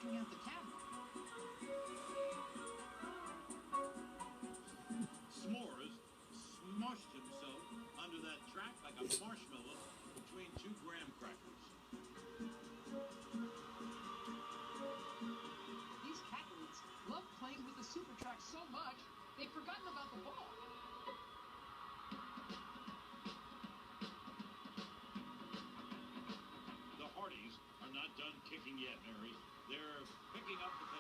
checking out the camera. S'mores smushed himself under that track like a marshmallow between two graham crackers. These athletes love playing with the super track so much, they've forgotten about the ball. The Hardys are not done kicking yet, Mary. They're picking up the